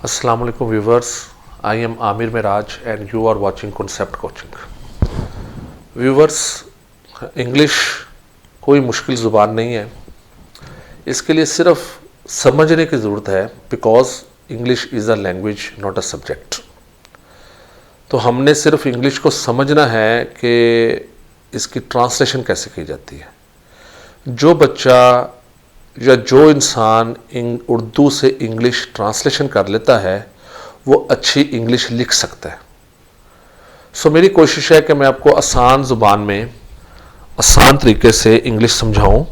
Assalamu alaikum viewers, I am Amir Miraj and you are watching Concept Coaching. Viewers, English कोई मुश्किल ज़ुबान नहीं है, इसके लिए सिर्फ समझने की ज़रूरत है because English is a language not a subject. तो हमने सिर्फ इंग्लिश को समझना है कि इसकी ट्रांसलेशन कैसे की जाती है। जो बच्चा या जो इंसान उर्दू से इंग्लिश ट्रांसलेशन कर लेता है वो अच्छी इंग्लिश लिख सकता है। सो मेरी कोशिश है कि मैं आपको आसान ज़ुबान में आसान तरीके से इंग्लिश समझाऊं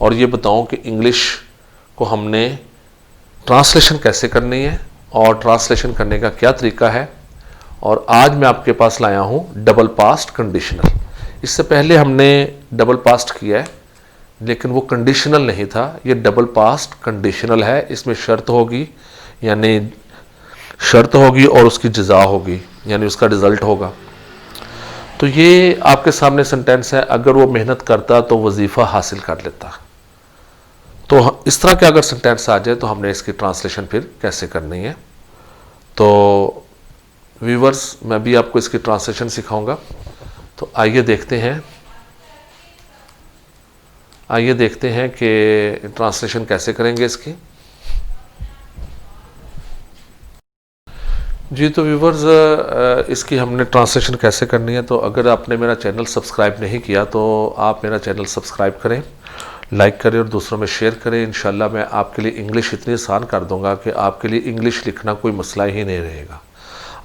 और ये बताऊं कि इंग्लिश को हमने ट्रांसलेशन कैसे करनी है और ट्रांसलेशन करने का क्या तरीका है। और आज मैं आपके पास लाया हूं डबल पास्ट कंडीशनल। इससे पहले हमने डबल पास्ट किया है लेकिन वो कंडीशनल नहीं था, ये डबल पास्ट कंडीशनल है। इसमें शर्त होगी यानी शर्त होगी और उसकी जज़ा होगी यानी उसका रिज़ल्ट होगा। तो ये आपके सामने सेंटेंस है, अगर वो मेहनत करता तो वजीफ़ा हासिल कर लेता। तो इस तरह के अगर सेंटेंस आ जाए तो हमने इसकी ट्रांसलेशन फिर कैसे करनी है। तो व्यूवर्स, मैं भी आपको इसकी ट्रांसलेशन सिखाऊंगा। तो आइए देखते हैं कि ट्रांसलेशन कैसे करेंगे इसकी। जी तो व्यूवर्स, इसकी हमने ट्रांसलेशन कैसे करनी है। तो अगर आपने मेरा चैनल सब्सक्राइब नहीं किया तो आप मेरा चैनल सब्सक्राइब करें, लाइक करें और दूसरों में शेयर करें। इंशाल्लाह मैं आपके लिए इंग्लिश इतनी आसान कर दूंगा कि आपके लिए इंग्लिश लिखना कोई मसला ही नहीं रहेगा।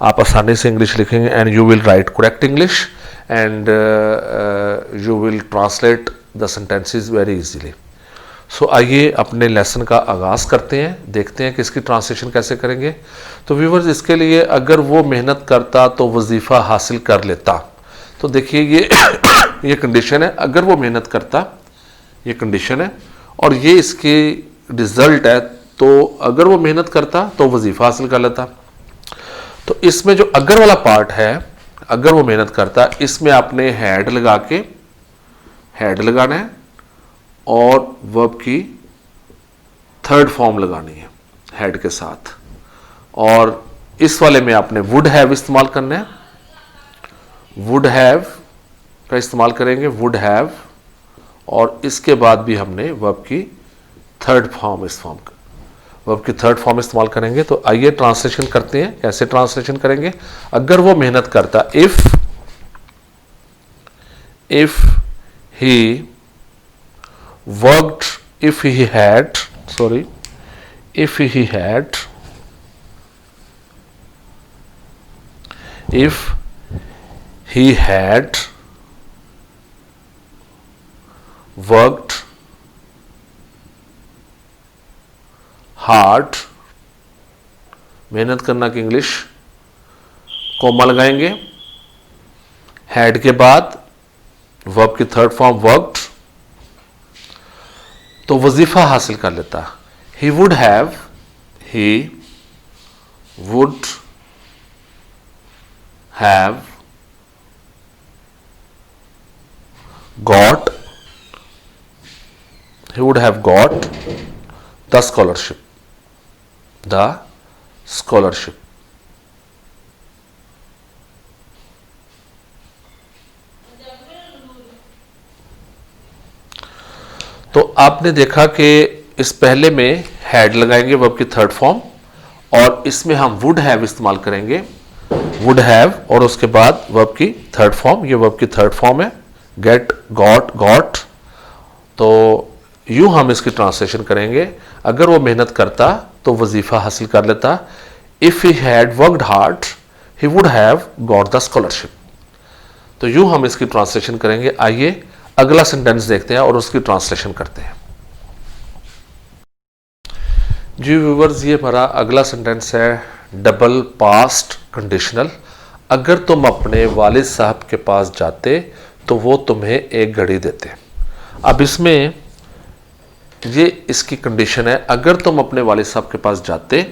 आप आसानी से इंग्लिश लिखेंगे and you will write correct English and you will translate the sentences very easily. So आइए अपने लेसन का आगाज़ करते हैं, देखते हैं कि इसकी ट्रांसलेशन कैसे करेंगे। तो व्यूवर्स, इसके लिए अगर वो मेहनत करता तो वजीफ़ा हासिल कर लेता। तो देखिए ये कंडीशन है, अगर वो मेहनत करता, ये कंडीशन है और ये इसकी रिज़ल्ट है। तो अगर वो मेहनत करता तो वजीफ़ा हासिल कर लेता। तो इसमें जो अगर वाला पार्ट है, अगर वो मेहनत करता, इसमें आपने हैड लगाना है और वर्ब की थर्ड फॉर्म लगानी है हैड के साथ। और इस वाले में आपने वुड हैव इस्तेमाल करना है, वुड हैव का इस्तेमाल करेंगे, वुड हैव। और इसके बाद भी हमने वर्ब की थर्ड फॉर्म इस्तेमाल करेंगे। तो आइए ट्रांसलेशन करते हैं, कैसे ट्रांसलेशन करेंगे। अगर वो मेहनत करता, if he worked, if he had worked hard, मेहनत करना की इंग्लिश कोमा लगाएंगे, हैड के बाद वर्ब की थर्ड फॉर्म वर्कड, तो वजीफा हासिल कर लेता। ही would have got the scholarship. तो आपने देखा कि इस पहले में हैड लगाएंगे वर्ब की थर्ड फॉर्म और इसमें हम वुड हैव इस्तेमाल करेंगे, वुड हैव और उसके बाद वर्ब की थर्ड फॉर्म। ये वर्ब की थर्ड फॉर्म है, गेट, गॉट। तो यूं हम इसकी ट्रांसलेशन करेंगे, अगर वो मेहनत करता तो वजीफा हासिल कर लेता। If he had worked hard he would have got the scholarship. तो यूं हम इसकी ट्रांसलेशन करेंगे। आइए अगला सेंटेंस देखते हैं और उसकी ट्रांसलेशन करते हैं। जी व्यूवर्स, ये हमारा अगला सेंटेंस है डबल पास्ट कंडीशनल। अगर तुम अपने वालिद साहब के पास जाते तो वो तुम्हें एक घड़ी देते। अब इसमें ये इसकी कंडीशन है, अगर तुम अपने वालिद साहब के पास जाते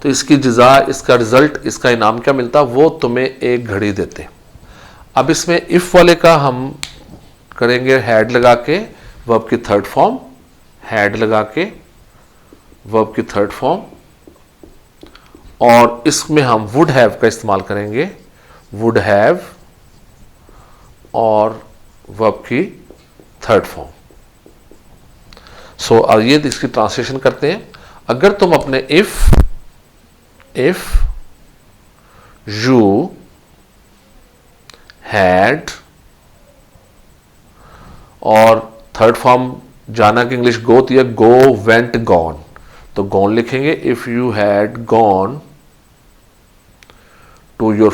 तो इसकी जज़ा, इसका रिजल्ट, इसका इनाम क्या मिलता, वो तुम्हें एक घड़ी देते। अब इसमें इफ वाले का हम करेंगे हैड लगा के वर्ब की थर्ड फॉर्म, हैड लगा के वर्ब की थर्ड फॉर्म, और इसमें हम वुड हैव का इस्तेमाल करेंगे, वुड हैव और वर्ब की थर्ड फॉर्म। सो आइए इसकी ट्रांसलेशन करते हैं। अगर तुम अपने इफ यू हैड, और थर्ड फॉर्म जाना कि इंग्लिश गो तो यह गो, वेंट, गॉन, तो गॉन लिखेंगे। If you had gone to your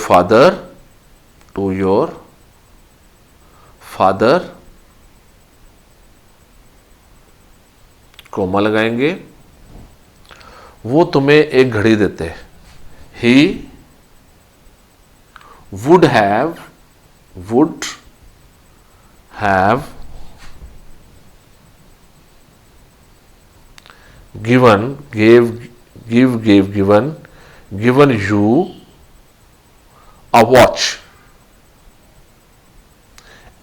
father, comma लगाएंगे, वो तुम्हें एक घड़ी देते। He would have given you a watch।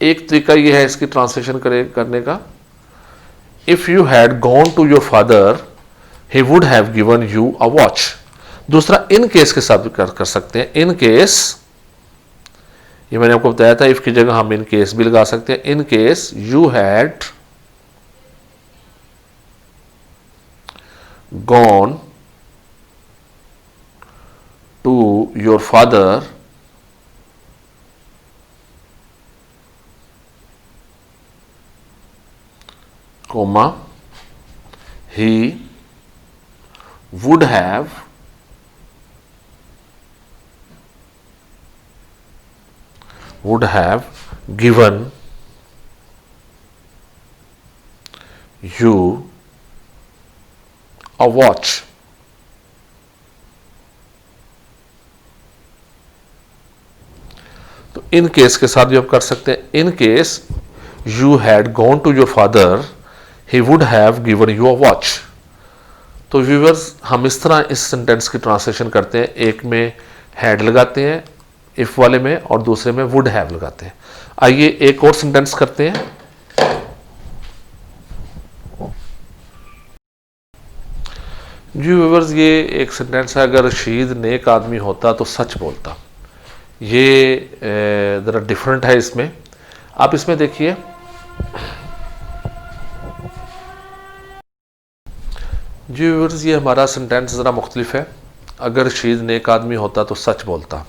एक तरीका यह है इसकी ट्रांसलेशन करने का, if you had gone to your father he would have given you a watch. दूसरा इन केस के साथ भी कर सकते हैं। इन केस, ये मैंने आपको बताया था, इफ की जगह हम इन केस भी लगा सकते हैं। In case you had gone to your father comma he would have given you a watch। तो इन केस के साथ भी आप कर सकते हैं। In case you had gone to your father he would have given you a watch. तो viewers, हम इस तरह इस सेंटेंस की ट्रांसलेशन करते हैं। एक में हैड लगाते हैं इफ वाले में, और दूसरे में वुड हैव लगाते हैं। आइए एक और सेंटेंस करते हैं। जी व्यूअर्स, ये एक सेंटेंस है, अगर रशीद नेक आदमी होता तो सच बोलता। ये ज़रा डिफरेंट है इसमें। आप इसमें देखिए, जी व्यूअर्स, ये हमारा सेंटेंस ज़रा मुख्तलिफ है। अगर रशीद नेक आदमी होता तो सच बोलता।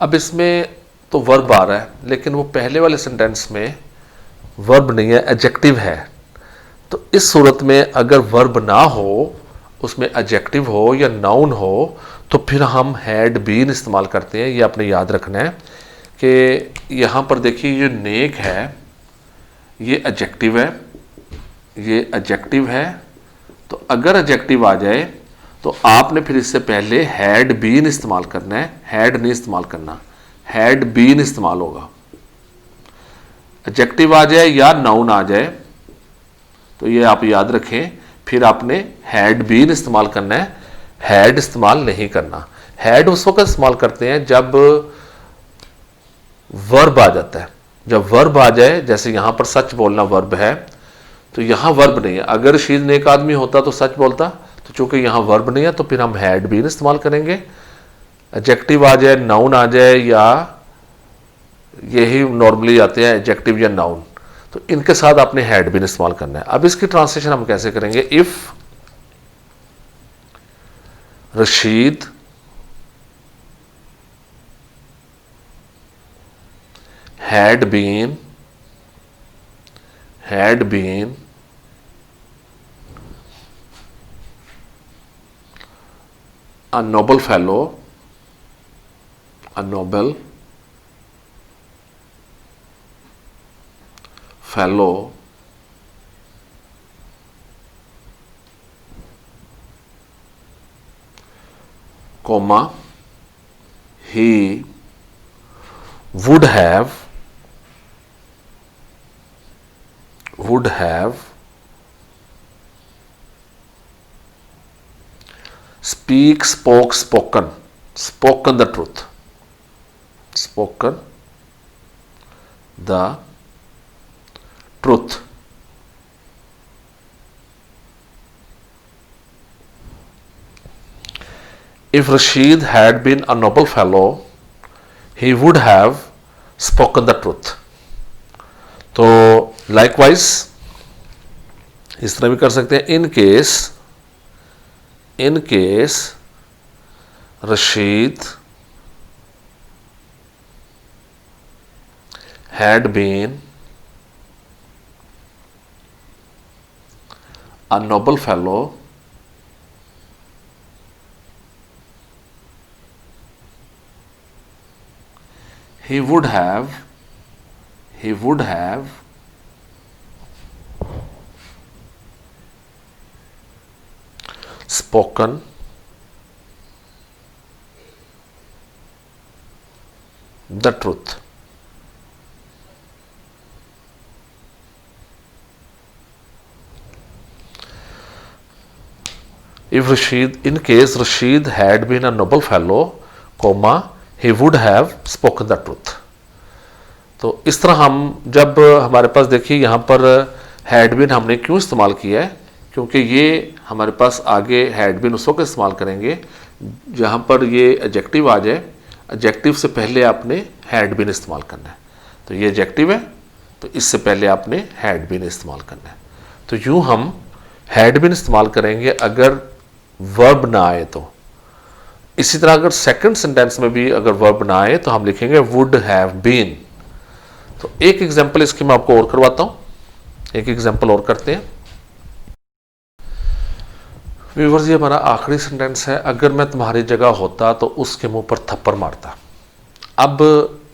अब इसमें तो वर्ब आ रहा है, लेकिन वो पहले वाले सेंटेंस में वर्ब नहीं है, एडजेक्टिव है। तो इस सूरत में अगर वर्ब ना हो, उसमें एडजेक्टिव हो या नाउन हो, तो फिर हम हैड बीन इस्तेमाल करते हैं। ये आपने याद रखना है कि यहाँ पर देखिए, ये नेक है, ये एडजेक्टिव है, ये एडजेक्टिव है। तो अगर एडजेक्टिव आ जाए तो आपने फिर इससे पहले हैड बीन इस्तेमाल करना है, हैड नहीं इस्तेमाल करना, हैड बीन इस्तेमाल होगा। एडजेक्टिव आ जाए या नाउन आ जाए तो ये आप याद रखें, फिर आपने हैड बीन इस्तेमाल करना है, हैड इस्तेमाल नहीं करना। हैड उस वक्त इस्तेमाल करते हैं जब वर्ब आ जाता है। जब वर्ब आ जाए, जैसे यहां पर सच बोलना वर्ब है, तो यहां वर्ब नहीं है। अगर शीज नेक आदमी होता तो सच बोलता, तो चूंकि यहां वर्ब नहीं है तो फिर हम हैड बीन इस्तेमाल करेंगे। एडजेक्टिव आ जाए, नाउन आ जाए, या यही नॉर्मली आते हैं एडजेक्टिव या नाउन, तो इनके साथ आपने हैड बीन इस्तेमाल करना है। अब इसकी ट्रांसलेशन हम कैसे करेंगे? If Rashid had been a noble fellow, comma, he would have spoken the truth, If Rashid had been a noble fellow, he would have spoken the truth. तो likewise इस तरह भी कर सकते हैं, in case Rashid had been a noble fellow, he would have spoken the truth. If Rashid, in case Rashid had been a noble fellow, comma, he would have spoken the truth. तो इस तरह हम जब हमारे पास देखिए यहाँ पर had been हमने क्यों इस्तेमाल किया है, क्योंकि ये हमारे पास आगे हैड बीन उस वक्त इस्तेमाल करेंगे जहाँ पर ये एडजेक्टिव आ जाए, एडजेक्टिव से पहले आपने हैड बीन इस्तेमाल करना है। तो ये एडजेक्टिव है, तो इससे पहले आपने हैड बीन इस्तेमाल करना है। तो यूँ हम हैड बीन इस्तेमाल करेंगे अगर वर्ब ना आए तो। इसी तरह अगर सेकंड सेंटेंस में भी अगर वर्ब ना आए तो हम लिखेंगे वुड हैव बीन। तो एक एग्जांपल इसकी मैं आपको और करवाता हूं, एक एग्जांपल और करते हैं। व्यूअर्स, ये हमारा आखिरी सेंटेंस है, अगर मैं तुम्हारी जगह होता तो उसके मुंह पर थप्पड़ मारता। अब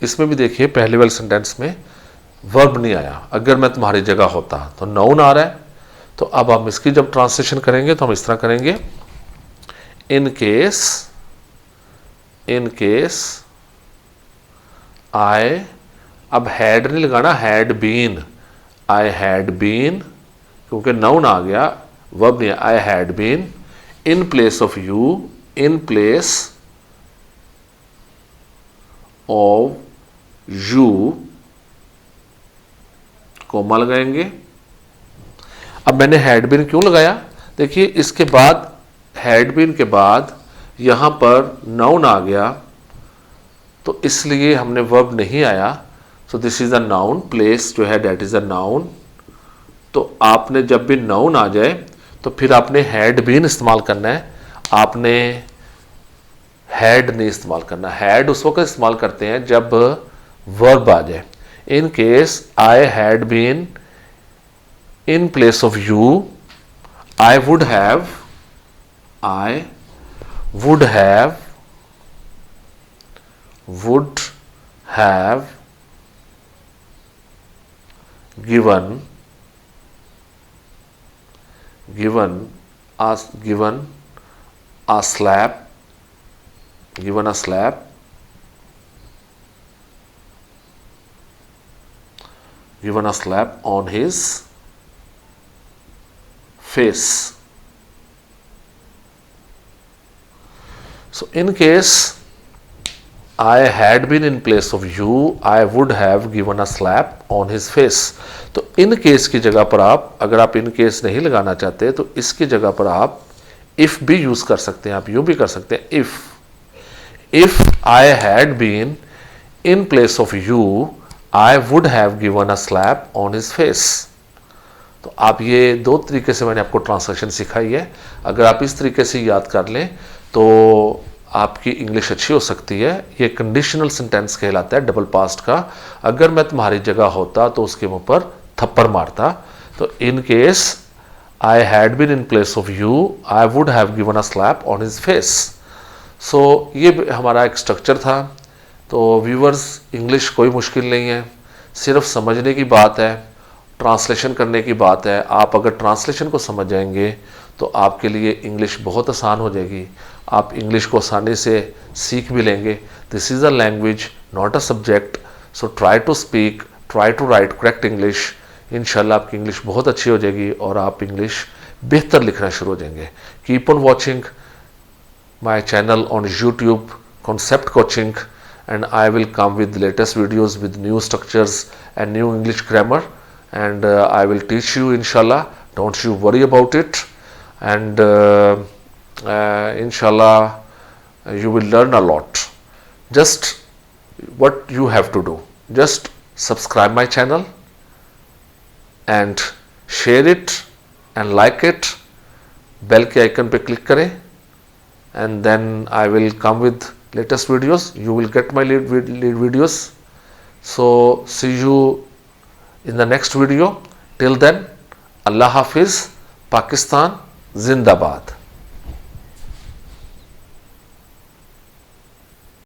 इसमें भी देखिए पहले वाले सेंटेंस में वर्ब नहीं आया, अगर मैं तुम्हारी जगह होता तो नाउन आ रहा है। तो अब हम इसकी जब ट्रांसलेशन करेंगे तो हम इस तरह करेंगे, इन केस आई, अब हैड नहीं लगाना, had been, I had been, क्योंकि नाउन आ गया, वर्ब नहीं, I had been in place of you, in place of you, comma लगाएंगे। अब मैंने हैड बीन क्यों लगाया, देखिए इसके बाद हैड बीन के बाद यहां पर नाउन आ गया, तो इसलिए हमने वर्ब नहीं आया। So this is a noun, place जो है डेट इज अ नाउन। तो आपने जब भी नाउन आ जाए तो फिर आपने हैड बीन इस्तेमाल करना है, आपने हैड नहीं इस्तेमाल करना। हैड उस वक्त इस्तेमाल करते हैं जब वर्ब आ जाए। In case I had been in place of you, I would have given a slap on his face. So in case I had been in place of you, I would have given a slap on his face. तो in case की जगह पर आप, अगर आप in case नहीं लगाना चाहते तो इसकी जगह पर आप इफ भी यूज कर सकते हैं। आप यूं भी कर सकते हैं, if I had been in place of you, I would have given a slap on his face. तो आप ये दो तरीके से मैंने आपको ट्रांसलेशन सिखाई है। अगर आप इस तरीके से याद कर लें तो आपकी इंग्लिश अच्छी हो सकती है। ये कंडीशनल सेंटेंस कहलाता है डबल पास्ट का। अगर मैं तुम्हारी जगह होता तो उसके मुंह पर थप्पड़ मारता। तो in case I had been in place of you, I would have given a slap on his face. So ये हमारा एक स्ट्रक्चर था। तो व्यूअर्स, इंग्लिश कोई मुश्किल नहीं है, सिर्फ समझने की बात है, ट्रांसलेशन करने की बात है। आप अगर ट्रांसलेशन को समझ जाएंगे तो आपके लिए इंग्लिश बहुत आसान हो जाएगी। आप इंग्लिश को आसानी से सीख भी लेंगे। This is a language, not a subject. So try to speak, try to write correct English. इंशाल्लाह आपकी इंग्लिश बहुत अच्छी हो जाएगी और आप इंग्लिश बेहतर लिखना शुरू हो जाएंगे। Keep on watching my channel on YouTube, Concept Coaching, and I will come with the latest videos with new structures and new English grammar, and I will teach you inshallah. Don't you worry about it. And inshallah You will learn a lot. Just what you have to do, just subscribe my channel and share it and like it. Bell के icon पे click करें and then I will come with latest videos. You will get my lead videos. So see you in the next video. Till then, Allah Hafiz, Pakistan Zindabad.